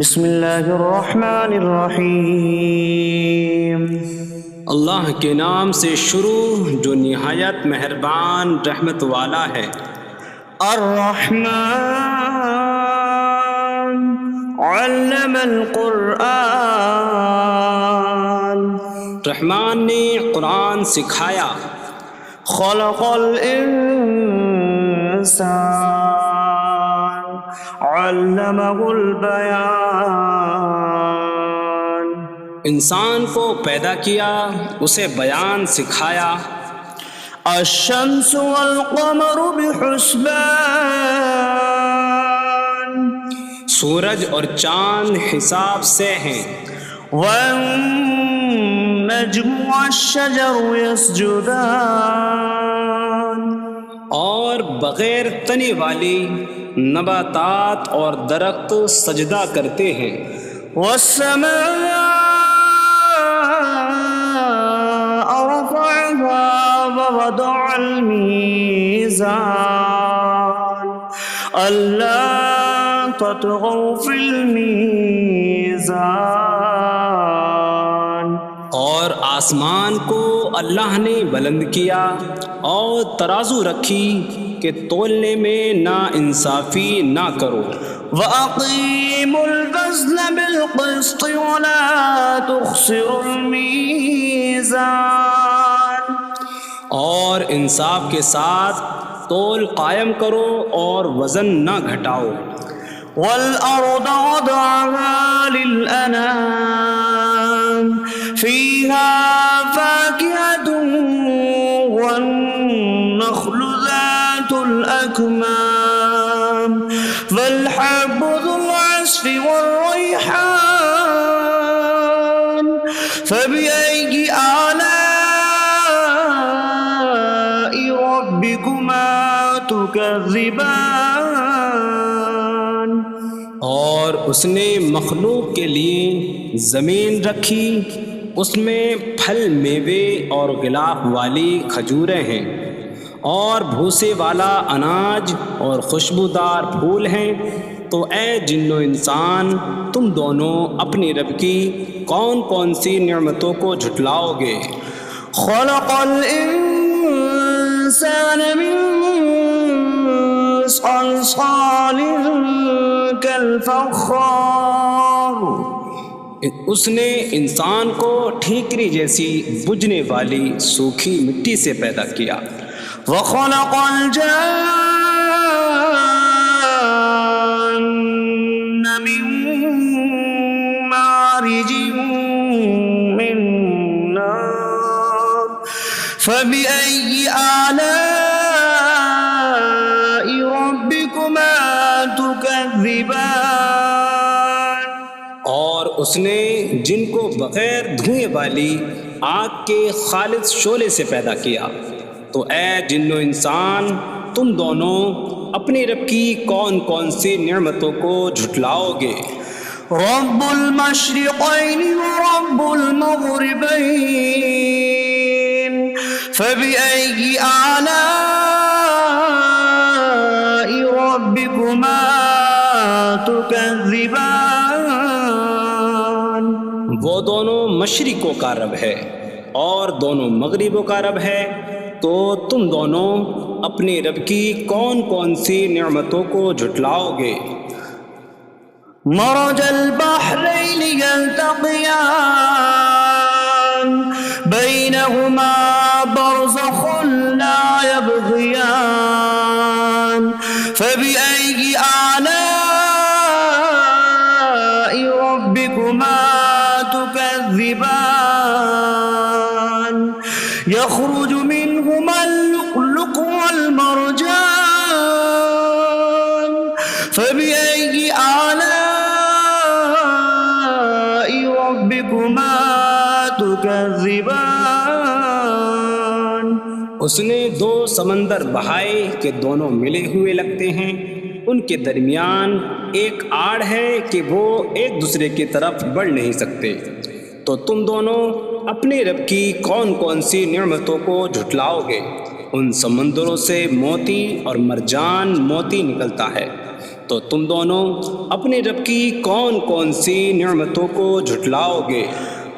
بسم اللہ الرحمن الرحیم۔ اللہ کے نام سے شروع جو نہایت مہربان رحمت والا ہے۔ الرحمن علم القرآن، رحمان نے قرآن سکھایا۔ خلق الانسان علمہ البیان، انسان کو پیدا کیا، اسے بیان سکھایا۔ الشمس والقمر بحسبان، سورج اور چاند حساب سے ہیں۔ والنجم والشجر يسجدان، اور بغیر تنے والی نباتات اور درخت سجدہ کرتے ہیں۔ والسماء رفعها ووضع الميزان ألا تطغوا في الميزان، اور آسمان کو اللہ نے بلند کیا اور ترازو رکھی کہ تولنے میں نا انصافی نہ کرو۔ وَأَقِيمُوا الْوَزْنَ بِالْقِسْطِ وَلَا تُخْسِرُوا الْمِيزَانَ، اور انصاف کے ساتھ تول قائم کرو اور وزن نہ گھٹاؤ۔ وَالْأَرْضَ وَضَعَهَا لِلْأَنَامِ فِيهَا فَاكِهَةٌ وَالنَّخْلُ ذَاتُ الْأَكْمَامِ وَالْحَبُّ ذُو الْعَصْفِ وَالرَّيْحَانُ فَبِأَيِّ آلَاءِ رَبِّكُمَا تُكَذِّبَانِ، اور اس نے مخلوق کے لیے زمین رکھی، اس میں پھل میوے اور غلاف والی کھجوریں ہیں، اور بھوسے والا اناج اور خوشبودار پھول ہیں۔ تو اے جن و انسان، تم دونوں اپنی رب کی کون کون سی نعمتوں کو جھٹلاؤ گے؟ خلق الانسان من صلصال کالفخار، اس نے انسان کو ٹھیکری جیسی بجھنے والی سوکھی مٹی سے پیدا کیا۔ وخلق الجان من مارج من نار فبأي آلاء ربكما تكذبان، اور اس نے جن کو بغیر دھوئیں والی آگ کے خالص شعلے سے پیدا کیا۔ تو اے جن و انسان، تم دونوں اپنی رب کی کون کون سی نعمتوں کو جھٹلاؤ گے؟ رب المشرقین ورب المغربین فبأي آلاء ربكما تكذبان، وہ دونوں مشرقوں کا رب ہے اور دونوں مغربوں کا رب ہے، تو تم دونوں اپنی رب کی کون کون سی نعمتوں کو جھٹلاؤ گے؟ مرج البحرین یلتقیان بینہما برزخ لا یبغیان فبأي آلاء ربكما تكذبان، يخرج منهما اللؤلؤ والمرجان فبأي آلاء ربكما تكذبان، اس نے دو سمندر بہائے کہ دونوں ملے ہوئے لگتے ہیں، ان کے درمیان ایک آڑ ہے کہ وہ ایک دوسرے کی طرف بڑھ نہیں سکتے۔ تو تم دونوں اپنے رب کی کون کون سی نعمتوں کو جھٹلاؤ گے؟ ان سمندروں سے موتی اور مرجان موتی نکلتا ہے، تو تم دونوں اپنے رب کی کون کون سی نعمتوں کو جھٹلاؤ گے؟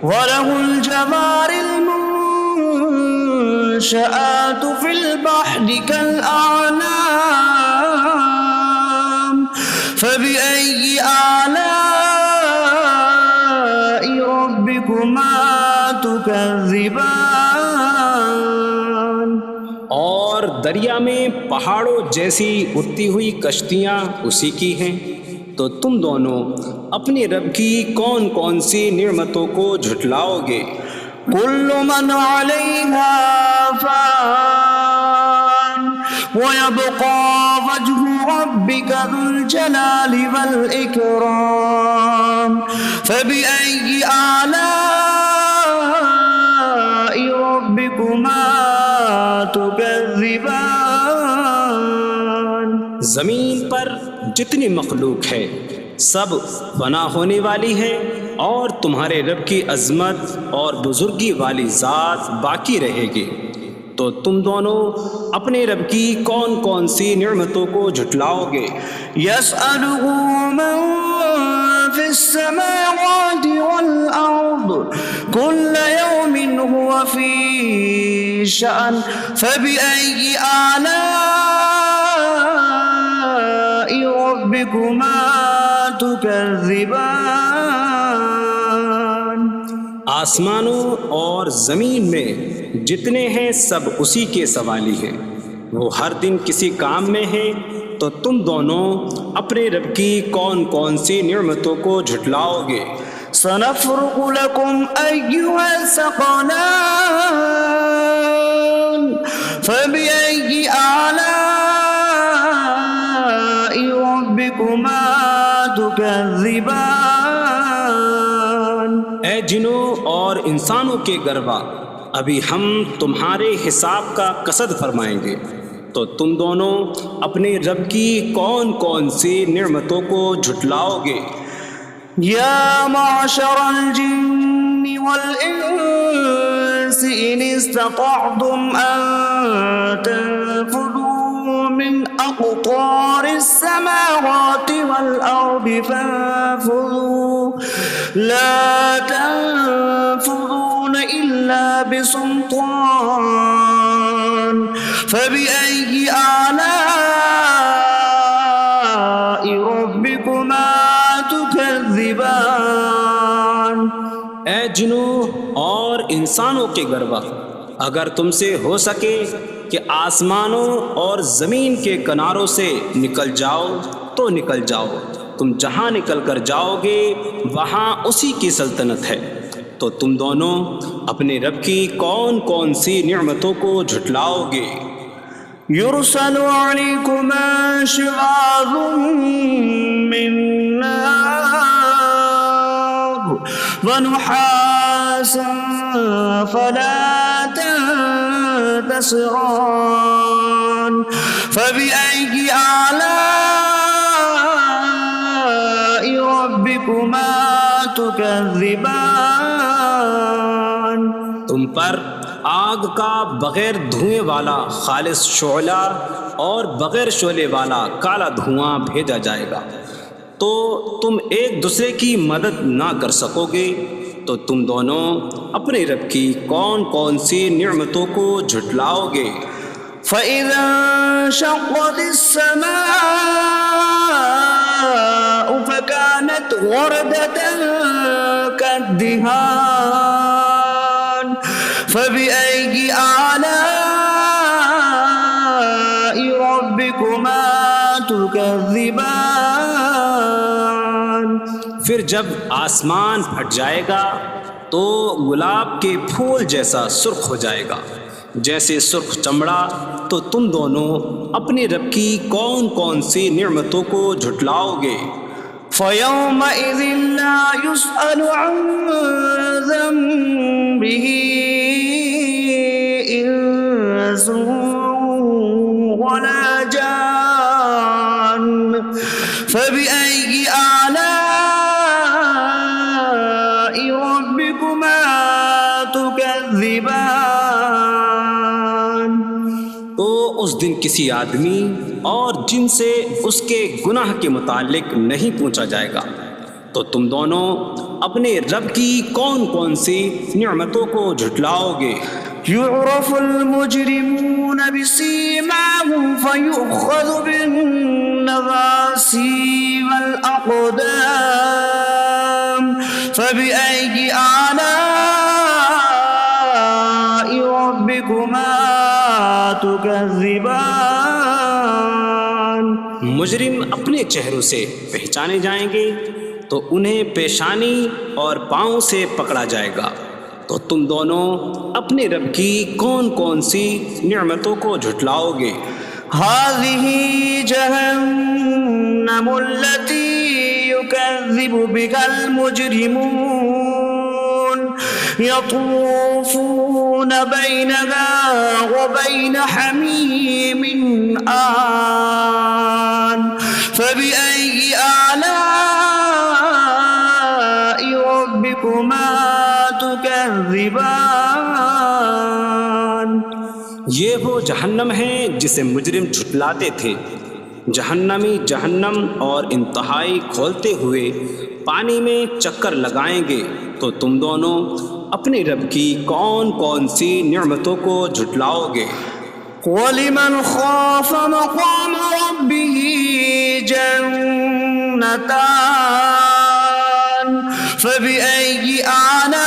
وَلَهُ الْجَوَارِ الْمُنشَآتُ فِي الْبَحْرِ كَالْأَعْلَامِ فَبِأَيِّ آلَاءِ رَبِّكُمَا تُكَذِّبَانِ۔ اور دریا میں پہاڑوں جیسی اڑتی ہوئی کشتیاں اسی کی ہیں، تو تم دونوں اپنے رب کی کون کون سی نعمتوں کو جھٹلاؤ گے؟ كل من عليها فان ويبقى وجه ربك ذو الجلال والإكرام فبأي آلاء ربكما تكذبان۔ زمین پر جتنی مخلوق ہے سب فنا ہونے والی ہے، اور تمہارے رب کی عظمت اور بزرگی والی ذات باقی رہے گی، تو تم دونوں اپنے رب کی کون کون سی نعمتوں کو جھٹلاؤ گے؟ يسأله من في السماوات والأرض كل يوم هو في شأن فبأي آلاء ربكما تكذبان۔ آسمانوں اور زمین میں جتنے ہیں سب اسی کے سوالی ہیں، وہ ہر دن کسی کام میں ہیں، تو تم دونوں اپنے رب کی کون کون سی نعمتوں کو جھٹلاؤ گے؟ سنفرغ لكم أيها الثقلان فبأي آلاء ربكما تكذبان۔ اے جنوں اور انسانوں کے گروہ، ابھی ہم تمہارے حساب کا قصد فرمائیں گے، تو تم دونوں اپنے رب کی کون کون سی نعمتوں کو جھٹلاؤ گے؟ يا معشر الجن والإنس إن استطعتم أن تنفذوا من أقطار السماوات والأرض فانفذوا لا تنفذون إلا بسلطان فبأي آلاء ربكما تكذبان۔ اے جنوں اور انسانوں کے گروہ، اگر تم سے ہو سکے کہ آسمانوں اور زمین کے کناروں سے نکل جاؤ تو نکل جاؤ، تم جہاں نکل کر جاؤ گے وہاں اسی کی سلطنت ہے، تو تم دونوں اپنے رب کی کون کون سی نعمتوں کو جھٹلاؤ گے؟ يرسل عليكما شواظ من نار ونحاس فلا تنتصران فبأي آلاء ربكما تكذبان۔ تم پر آگ کا بغیر دھوئیں والا خالص شعلہ اور بغیر شعلے والا کالا دھواں بھیجا جائے گا، تو تم ایک دوسرے کی مدد نہ کر سکو گے، تو تم دونوں اپنے رب کی کون کون سی نعمتوں کو جھٹلاؤ گے؟ فَإِذَا انشَقَّتِ السَّمَاءُ فَكَانَتْ وَرْدَةً كَالدِّهَانِ فَبِأَيِّ آلَاءِ رَبِّكُمَا تُكَذِّبَانِ۔ پھر جب آسمان پھٹ جائے گا تو گلاب کے پھول جیسا سرخ ہو جائے گا جیسے سرخ چمڑا، تو تم دونوں اپنے رب کی کون کون سی نعمتوں کو جھٹلاؤ گے؟ فَيَوْمَئِذٍ لَا يُسْأَلُ عَنْ ذَنبِهِ إِنسٌ وَلَا جَانٌّ فَبِأَيِّ آلَاءِ رَبِّكُمَا تُكَذِّبَانِ۔ تو اس دن کسی آدمی اور جن سے اس کے گناہ کے متعلق نہیں پوچھا جائے گا۔ تو تم دونوں اپنے رب کی کون کون سی نعمتوں کو جھٹلاؤ گے؟ يعرف المجرمون بسيماهم فيؤخذ بالنواسي والأقدام فبأي آلاء ربكما تكذبان۔ مجرم اپنے چہروں سے پہچانے جائیں گے تو انہیں پیشانی اور پاؤں سے پکڑا جائے گا۔ تو تم دونوں اپنے رب کی کون کون سی نعمتوں کو جھٹلاؤ گے؟ هذه جهنم التي يكذب بها المجرمون يطوفون بينها وبين حميم آن فبأي آلاء ربكما تكذبان۔ یہ وہ جہنم ہے جسے مجرم جھٹلاتے تھے۔ جہنمی جہنم اور انتہائی کھولتے ہوئے پانی میں چکر لگائیں گے۔ تو تم دونوں اپنے رب کی کون کون سی نعمتوں کو جھٹلاؤ گے؟ وَلِمَنْ خَافَ مَقَامَ رَبِّهِ جَنَّتَانِ فَبِأَيِّ آلَاءِ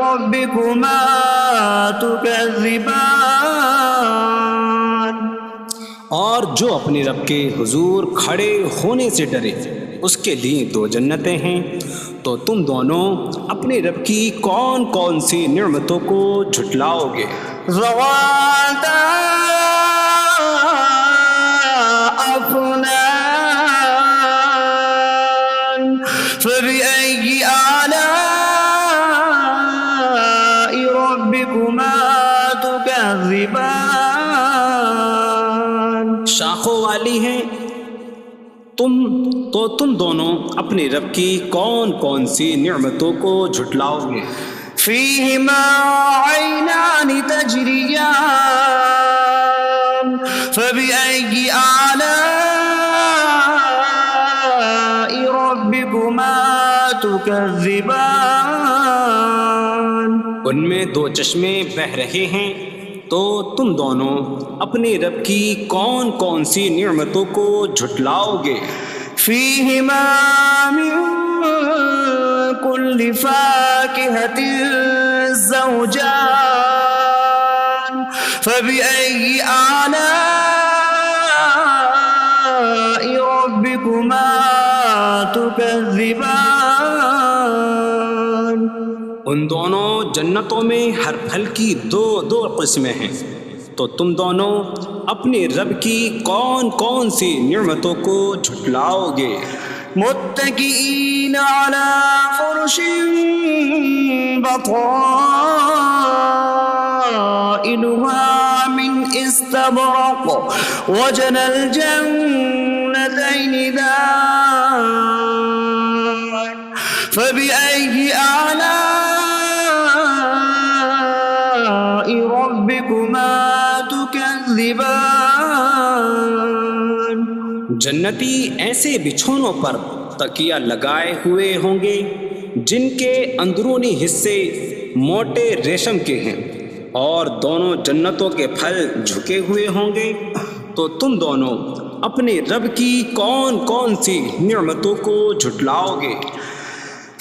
رَبِّكُمَا تُكَذِّبَانِ۔ اور جو اپنے رب کے حضور کھڑے ہونے سے ڈرے اس کے لیے 2 جنتیں ہیں۔ تو تم دونوں اپنے رب کی کون کون سی نعمتوں کو جھٹلاؤ گے؟ ذواتا أفنان فبأي آلاء ربكما تكذبان۔ شاخوں والی ہیں تم دونوں اپنے رب کی کون کون سی نعمتوں کو جھٹلاؤ گے؟ فيهما عينان تجريان فبأي آلاء ربكما تكذبان۔ ان میں 2 چشمے بہہ رہے ہیں۔ تو تم دونوں اپنے رب کی کون کون سی نعمتوں کو جھٹلاؤ گے؟ فيهما من كل فاكهة زوجان فبأي آلاء ربكما تكذبان۔ ان دونوں جنتوں میں ہر پھل کی 2 قسمیں ہیں۔ تو تم دونوں اپنے رب کی کون کون سی نعمتوں کو جھٹلاؤ گے؟ متكئين على فرش بطائنها من استبرق وجنى الجنتين دان فبأي آلاء ربكما تكذبان۔ جنتی ایسے بچھونوں پر تکیہ لگائے ہوئے ہوں گے جن کے اندرونی حصے موٹے ریشم کے ہیں، اور دونوں جنتوں کے پھل جھکے ہوئے ہوں گے۔ تو تم دونوں اپنے رب کی کون کون سی نعمتوں کو جھٹلاؤ گے؟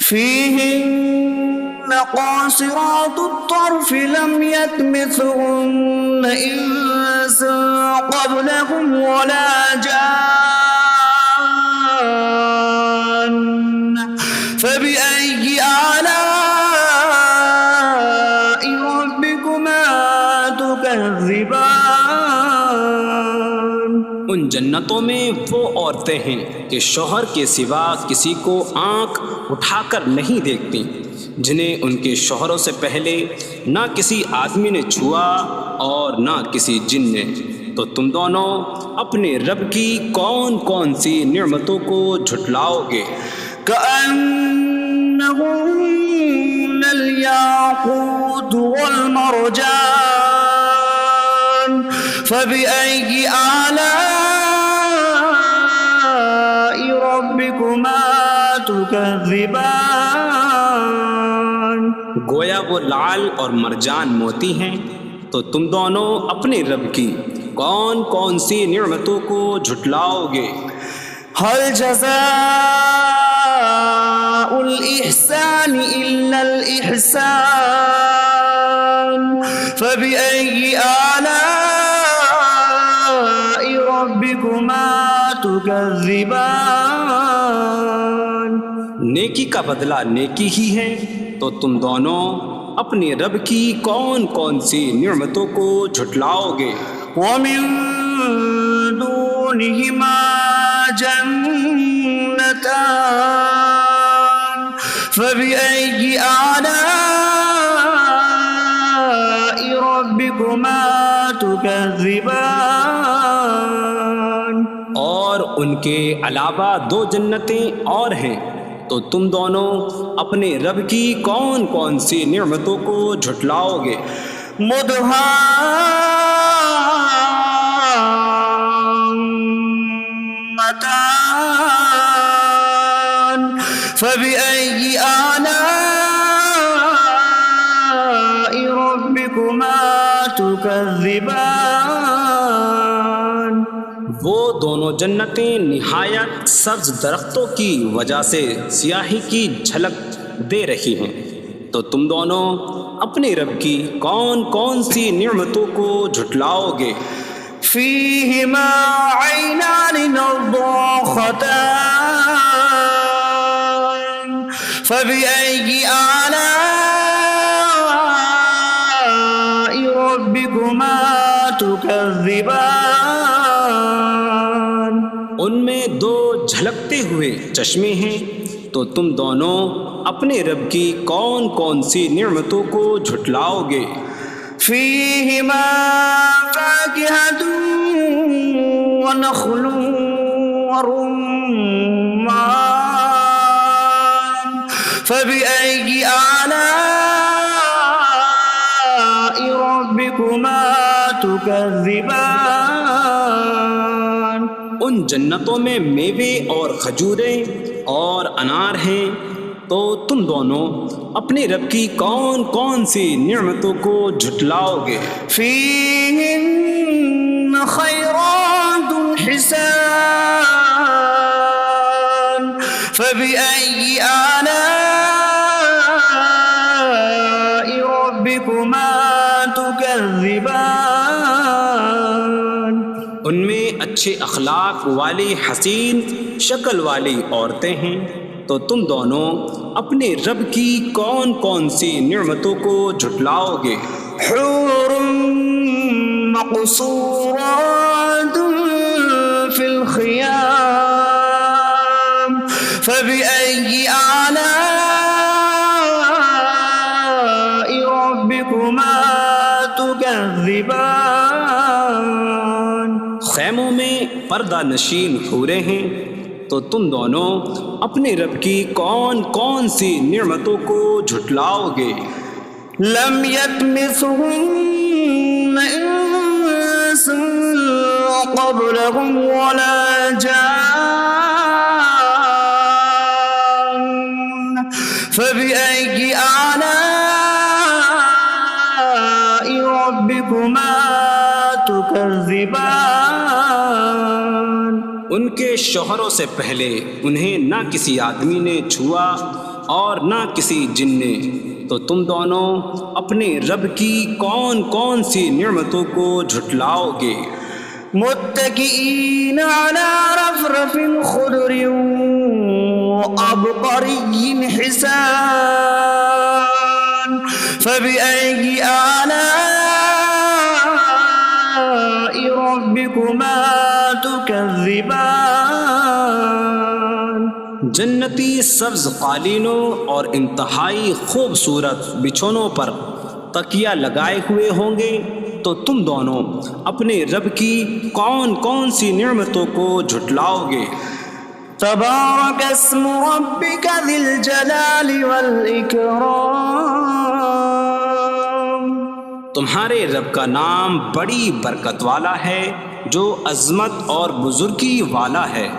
فيهن قاصرات الطرف لم يطمثهن إنس قبلهم ولا جان فبأي آلاء ربكما تكذبان۔ ان جنتوں میں وہ عورتیں ہیں کہ شوہر کے سوا کسی کو آنکھ اٹھا کر نہیں دیکھتی، جنہیں ان کے شوہروں سے پہلے نہ کسی آدمی نے چھوا اور نہ کسی جن نے۔ تو تم دونوں اپنے رب کی کون کون سی نعمتوں کو جھٹلاؤ گے؟ كأنهم 'عليهن الياقوت والمرجان فبأي آلاء ربكما تكذبان۔ فبأي آلاء ربكما تكذبان گویا وہ لعل اور مرجان موتی ہیں، تو تم دونوں اپنے رب کی کون کون سی نعمتوں کو جھٹلاؤ گے؟ هل جزاء الإحسان إلا الإحسان فبأي آلاء ربكما تكذبان نیکی کا بدلہ نیکی ہی ہے، تو تم دونوں اپنے رب کی کون کون سی نعمتوں کو جھٹلاؤ گے؟ ومن دونهما جنتان فبأي آلاء ربكما تكذبان اور ان کے علاوہ دو جنتیں اور ہیں، تو تم دونوں اپنے رب کی کون کون سی نعمتوں کو جھٹلاؤ گے؟ مدهامتان فبأي آلاء ربكما تكذبان وہ دونوں جنتیں نہایت سبز درختوں کی وجہ سے سیاہی کی جھلک دے رہی ہیں، تو تم دونوں اپنے رب کی کون کون سی نعمتوں کو جھٹلاؤ گے؟ فيهما عينان نضاختان فبأي آلاء ربكما تكذبان ان میں دو جھلکتے ہوئے چشمے ہیں، تو تم دونوں اپنے رب کی کون کون سی نعمتوں کو جھٹلاؤ گے؟ فيهما فاكهة ونخل ورمان فبأي آلاء ربكما تكذبان ان جنتوں میں میوے اور کھجوریں اور انار ہیں، تو تم دونوں اپنے رب کی کون کون سی نعمتوں کو جھٹلاؤ گے؟ فيهن خيرات حسان فبأي آلاء ربكما تكذبان ان میں اچھے اخلاق والی حسین شکل والی عورتیں ہیں، تو تم دونوں اپنے رب کی کون کون سی نعمتوں کو جھٹلاؤ گے؟ حور مقصورات في الخيام فبأي آلاء ربكما تكذبان خیموں میں پردہ نشین حوریں ہیں، تو تم دونوں اپنے رب کی کون کون سی نعمتوں کو جھٹلاؤ گے؟ لم يطمثهن انس قبلهم ولا جان فبأي آلاء ربكما تكذبان ان کے شوہروں سے پہلے انہیں نہ کسی آدمی نے چھوا اور نہ کسی جن نے، تو تم دونوں اپنے رب کی کون کون سی نعمتوں کو جھٹلاؤ گے؟ متكئين على رفرف خضر وعبقري حسان فبأي آلاء ربكما تكذبان جنتی سبز قالینوں اور انتہائی خوبصورت بچھونوں پر تکیہ لگائے ہوئے ہوں گے، تو تم دونوں اپنے رب کی کون کون سی نعمتوں کو جھٹلاؤ گے؟ تبارك اسم ربك ذي الجلال والإكرام تمہارے رب کا نام بڑی برکت والا ہے جو عظمت اور بزرگی والا ہے۔